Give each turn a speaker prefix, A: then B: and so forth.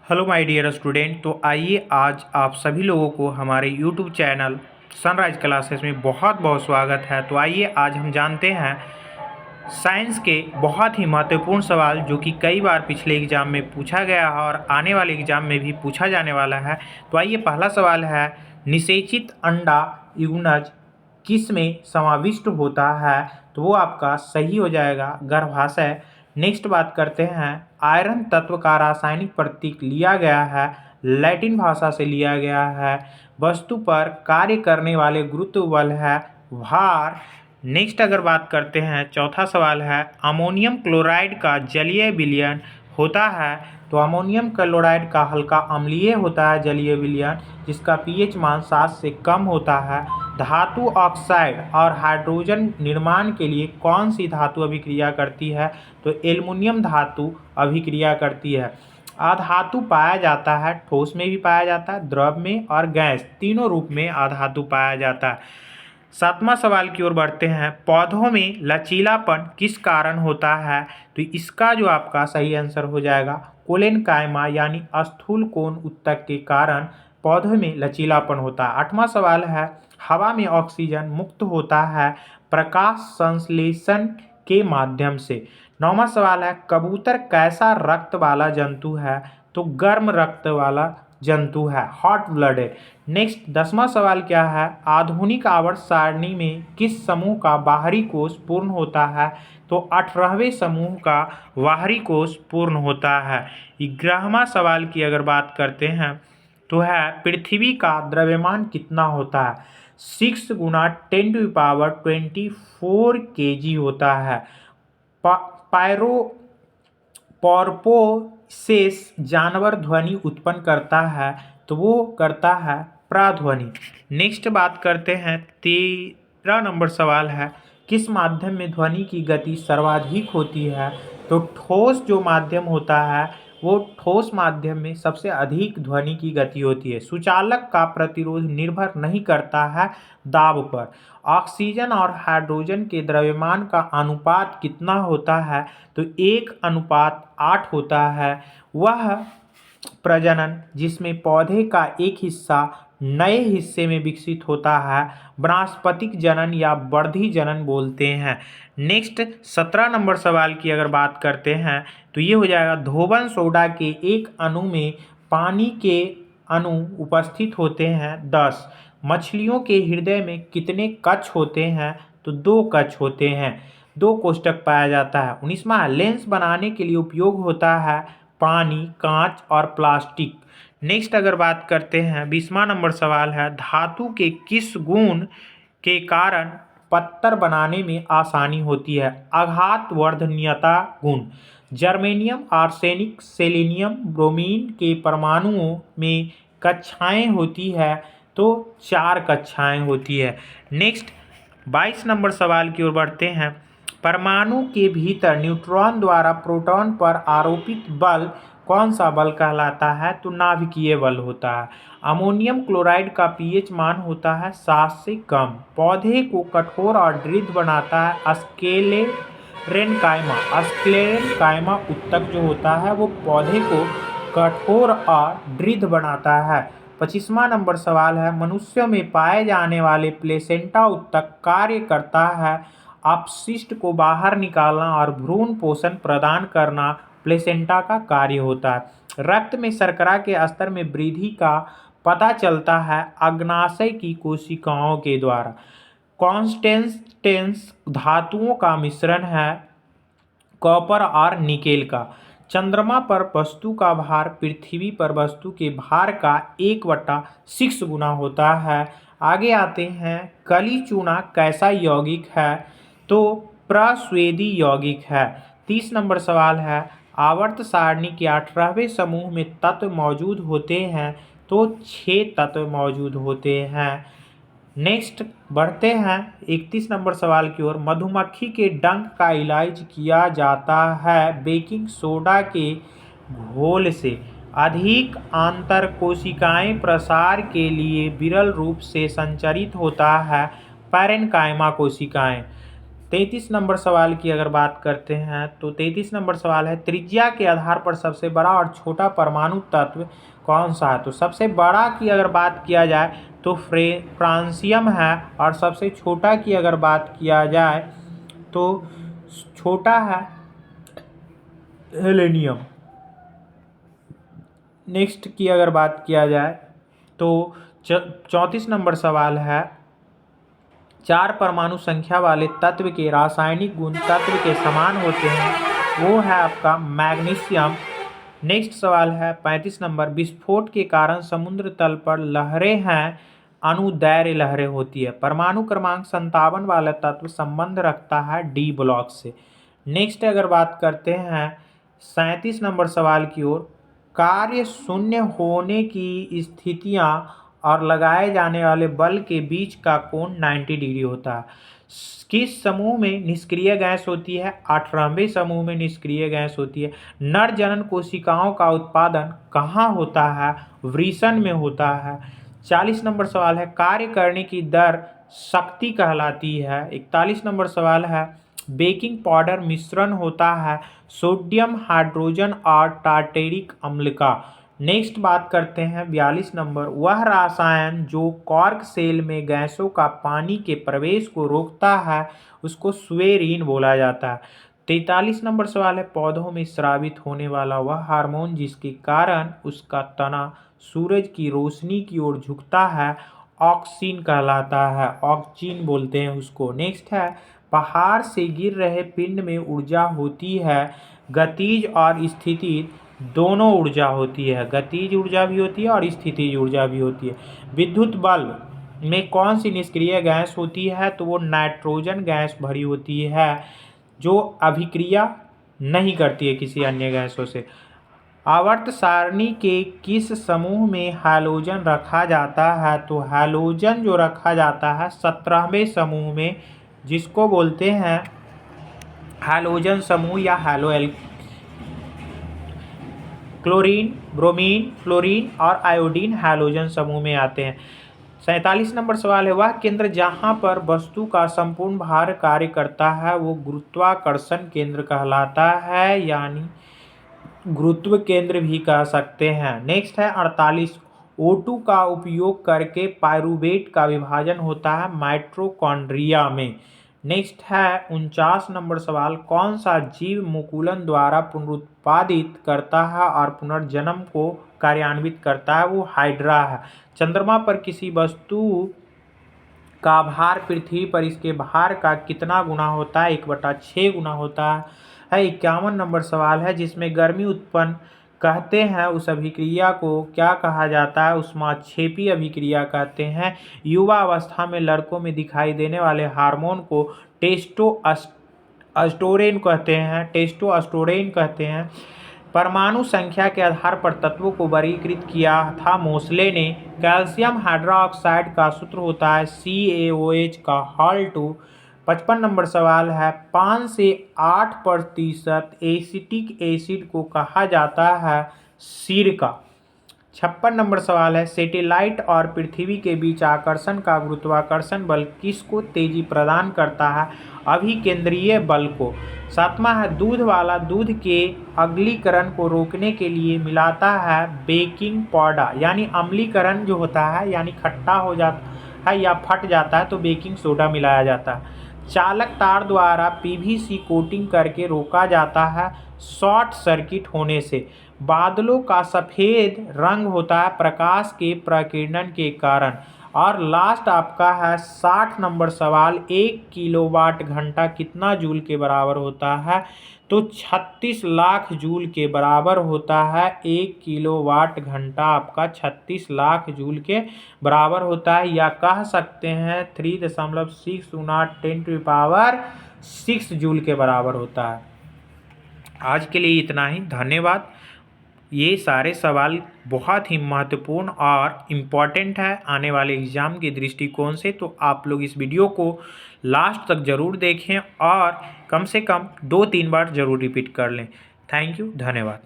A: Hello my dear student. तो आइए आज आप सभी लोगों को हमारे यूट्यूब चैनल सनराइज क्लासेस में बहुत बहुत स्वागत है। तो आइए आज हम जानते हैं साइंस के बहुत ही महत्वपूर्ण सवाल जो कि कई बार पिछले एग्जाम में पूछा गया है और आने वाले एग्जाम में भी पूछा जाने वाला है। तो आइए पहला सवाल है, निषेचित अंडा युग्नज किस में समाविष्ट होता है? तो वो आपका सही हो जाएगा गर्भाशय। नेक्स्ट बात करते हैं, आयरन तत्व का रासायनिक प्रतीक लिया गया है, लैटिन भाषा से लिया गया है। वस्तु पर कार्य करने वाले गुरुत्व बल है भार। नेक्स्ट अगर बात करते हैं, चौथा सवाल है, अमोनियम क्लोराइड का जलीय विलयन होता है। तो अमोनियम क्लोराइड का हल्का अम्लीय होता है जलीय विलयन, जिसका पीएच मान 7 से कम होता है। धातु ऑक्साइड और हाइड्रोजन निर्माण के लिए कौन सी धातु अभिक्रिया करती है? तो एल्युमिनियम धातु अभिक्रिया करती है। अधातु पाया जाता है, ठोस में भी पाया जाता है, द्रव में और गैस तीनों रूप में अधातु पाया जाता है। सातवां सवाल की ओर बढ़ते हैं, पौधों में लचीलापन किस कारण होता है? तो इसका जो आपका सही आंसर हो जाएगा कोलेनकाइमा यानी स्थूल कोण ऊतक के कारण पौधों में लचीलापन होता है। आठवां सवाल है, हवा में ऑक्सीजन मुक्त होता है प्रकाश संश्लेषण के माध्यम से। नौवां सवाल है, कबूतर कैसा रक्त वाला जंतु है? तो गर्म रक्त वाला जंतु है, हॉट ब्लडेड। नेक्स्ट 10वां सवाल क्या है, आधुनिक आवर्त सारणी में किस समूह का बाहरी कोष पूर्ण होता है? तो 18वें समूह का बाहरी कोष पूर्ण होता है। 11वां सवाल की अगर बात करते हैं तो है, पृथ्वी का द्रव्यमान कितना होता है? 6 गुना 10⁻24 kg होता है। पायरो पॉर्पोसेस जानवर ध्वनि उत्पन्न करता है, तो वो करता है प्राध्वनि। नेक्स्ट बात करते हैं, 13 नंबर सवाल है, किस माध्यम में ध्वनि की गति सर्वाधिक होती है? तो ठोस जो माध्यम होता है वो ठोस माध्यम में सबसे अधिक ध्वनि की गति होती है। सुचालक का प्रतिरोध निर्भर नहीं करता है दाब पर। ऑक्सीजन और हाइड्रोजन के द्रव्यमान का अनुपात कितना होता है? तो 1:8 होता है। वह प्रजनन जिसमें पौधे का एक हिस्सा नए हिस्से में विकसित होता है वानस्पतिक जनन या वर्धी जनन बोलते हैं। नेक्स्ट 17 नंबर सवाल की अगर बात करते हैं तो ये हो जाएगा, धोबन सोडा के एक अणु में पानी के अणु उपस्थित होते हैं 10। मछलियों के हृदय में कितने कक्ष होते हैं? तो 2 कक्ष होते हैं, 2 कोष्ठक पाया जाता है। 19वां, लेंस बनाने के लिए उपयोग होता है पानी, कांच और प्लास्टिक। नेक्स्ट अगर बात करते हैं 20वां नंबर सवाल है, धातु के किस गुण के कारण पत्थर बनाने में आसानी होती है? आघात वर्धनीयता गुण। जर्मेनियम, आर्सेनिक, सेलेनियम, ब्रोमीन के परमाणुओं में कक्षाएं होती है, तो 4 कक्षाएं होती है। नेक्स्ट 22 नंबर सवाल की ओर बढ़ते हैं, परमाणु के भीतर न्यूट्रॉन द्वारा प्रोटॉन पर आरोपित बल कौन सा बल कहलाता है? तो नाभिकीय बल होता है। अमोनियम क्लोराइड का पीएच मान होता है 7 से कम। पौधे को कठोर और दृढ़ बनाता है स्क्लेरेनकाइमा। स्क्लेरेनकाइमा ऊतक जो होता है वो पौधे को कठोर और दृढ़ बनाता है। 25वां नंबर सवाल है, मनुष्यों में पाए जाने वाले प्लेसेंटा ऊतक कार्य करता है अपशिष्ट को बाहर निकालना और भ्रूण पोषण प्रदान करना प्लेसेंटा का कार्य होता है। रक्त में शर्करा के स्तर में वृद्धि का पता चलता है अग्नाशय की कोशिकाओं के द्वारा। कॉन्स्टेंटेंस धातुओं का मिश्रण है कॉपर और निकेल का। चंद्रमा पर वस्तु का भार पृथ्वी पर वस्तु के भार का 1/6 गुना होता है। आगे आते हैं, कली चूना कैसा यौगिक है? तो प्रस्वेदी यौगिक है। 30 नंबर सवाल है, आवर्त सारणी के 18वें समूह में तत्व मौजूद होते हैं, तो 6 तत्व मौजूद होते हैं। नेक्स्ट बढ़ते हैं 31 नंबर सवाल की ओर, मधुमक्खी के डंक का इलाज किया जाता है बेकिंग सोडा के घोल से। अधिक आंतर कोशिकाएं प्रसार के लिए विरल रूप से संचरित होता है पैरेन्काइमा कोशिकाएं। 33 नंबर सवाल की अगर बात करते हैं तो 33 नंबर सवाल है, त्रिज्या के आधार पर सबसे बड़ा और छोटा परमाणु तत्व कौन सा है। तो सबसे बड़ा की अगर बात किया जाए तो फ्रांसियम है, और सबसे छोटा की अगर बात किया जाए तो छोटा है हेलेनियम। नेक्स्ट की अगर बात किया जाए तो 34 नंबर सवाल है, 4 परमाणु संख्या वाले तत्व के रासायनिक गुण तत्व के समान होते हैं, वो है आपका मैग्नीशियम। नेक्स्ट सवाल है 35 नंबर, विस्फोट के कारण समुद्र तल पर लहरें हैं, अनुदैर्घ्य लहरें होती है। परमाणु क्रमांक 57 वाला तत्व संबंध रखता है डी ब्लॉक से। नेक्स्ट अगर बात करते हैं 37 नंबर सवाल की ओर, कार्य शून्य होने की स्थितियां और लगाए जाने वाले बल के बीच का कोण 90 डिग्री होता है। किस समूह में निष्क्रिय गैस होती है? 18वें समूह में निष्क्रिय गैस होती है। नर जनन कोशिकाओं का उत्पादन कहाँ होता है? वृषण में होता है। 40 नंबर सवाल है, कार्य करने की दर शक्ति कहलाती है। 41 नंबर सवाल है, बेकिंग पाउडर मिश्रण होता है सोडियम हाइड्रोजन और टार्टेरिक अम्ल का। नेक्स्ट बात करते हैं 42 नंबर, वह रसायन जो कॉर्क सेल में गैसों का पानी के प्रवेश को रोकता है उसको स्वेरिन बोला जाता है। 43 नंबर सवाल है, पौधों में स्रावित होने वाला वह हार्मोन जिसके कारण उसका तना सूरज की रोशनी की ओर झुकता है ऑक्सीन कहलाता है, ऑक्सीन बोलते हैं उसको। नेक्स्ट है, पहाड़ से गिर रहे पिंड में ऊर्जा होती है, गतिज और स्थितिज दोनों ऊर्जा होती है, गतिज ऊर्जा भी होती है और स्थितिज ऊर्जा भी होती है। विद्युत बल्ब में कौन सी निष्क्रिय गैस होती है? तो वो नाइट्रोजन गैस भरी होती है जो अभिक्रिया नहीं करती है किसी अन्य गैसों से। आवर्त सारणी के किस समूह में हैलोजन रखा जाता है? तो हैलोजन जो रखा जाता है 17वें समूह में, जिसको बोलते हैं हैलोजन समूह या हैलोएल। क्लोरीन, ब्रोमीन, फ्लोरीन और आयोडीन हैलोजन समूह में आते हैं। 47 नंबर सवाल है, वह केंद्र जहां पर वस्तु का संपूर्ण भार कार्य करता है वो गुरुत्वाकर्षण केंद्र कहलाता है, यानी गुरुत्व केंद्र भी कह सकते हैं। नेक्स्ट है 48, O2 का उपयोग करके पाइरूवेट का विभाजन होता है माइटोकॉन्ड्रिया में। नेक्स्ट है 49 नंबर सवाल, कौन सा जीव मुकुलन द्वारा पुनरुत्पादित करता है और पुनर्जन्म को कार्यान्वित करता है? वो हाइड्रा है। चंद्रमा पर किसी वस्तु का भार पृथ्वी पर इसके भार का कितना गुना होता है? 1/6 गुना होता है। 51 नंबर सवाल है, जिसमें गर्मी उत्पन्न कहते हैं उस अभिक्रिया को क्या कहा जाता है? ऊष्माक्षेपी अभिक्रिया कहते हैं। युवा अवस्था में लड़कों में दिखाई देने वाले हार्मोन को टेस्टोस्टेरोन कहते हैं। परमाणु संख्या के आधार पर तत्वों को वर्गीकृत किया था मोसले ने। कैल्शियम हाइड्रोक्साइड का सूत्र होता है CaOH का Hal2। 55 नंबर सवाल है, 5 से 8% एसिटिक एसिड को कहा जाता है सिरका। 56 नंबर सवाल है, सैटेलाइट और पृथ्वी के बीच आकर्षण का गुरुत्वाकर्षण बल किसको तेजी प्रदान करता है? अभिकेंद्रीय बल को। 7वां है, दूध वाला दूध के अम्लीकरण को रोकने के लिए मिलाता है बेकिंग पाउडर, यानी अम्लीकरण जो होता है यानी खट्टा हो जाता है या फट जाता है तो बेकिंग सोडा मिलाया जाता है। चालक तार द्वारा PVC कोटिंग करके रोका जाता है शॉर्ट सर्किट होने से। बादलों का सफ़ेद रंग होता है प्रकाश के प्रकीर्णन के कारण। और लास्ट आपका है 60 नंबर सवाल, 1 किलोवाट घंटा कितना जूल के बराबर होता है? तो 36 लाख जूल के बराबर होता है। 1 किलोवाट घंटा आपका 36 लाख जूल के बराबर होता है, या कह सकते हैं 3.6 × 10⁶ जूल के बराबर होता है। आज के लिए इतना ही, धन्यवाद। ये सारे सवाल बहुत ही महत्वपूर्ण और इम्पॉर्टेंट है आने वाले एग्ज़ाम के दृष्टिकोण से, तो आप लोग इस वीडियो को लास्ट तक ज़रूर देखें और कम से कम 2-3 बार ज़रूर रिपीट कर लें। थैंक यू, धन्यवाद।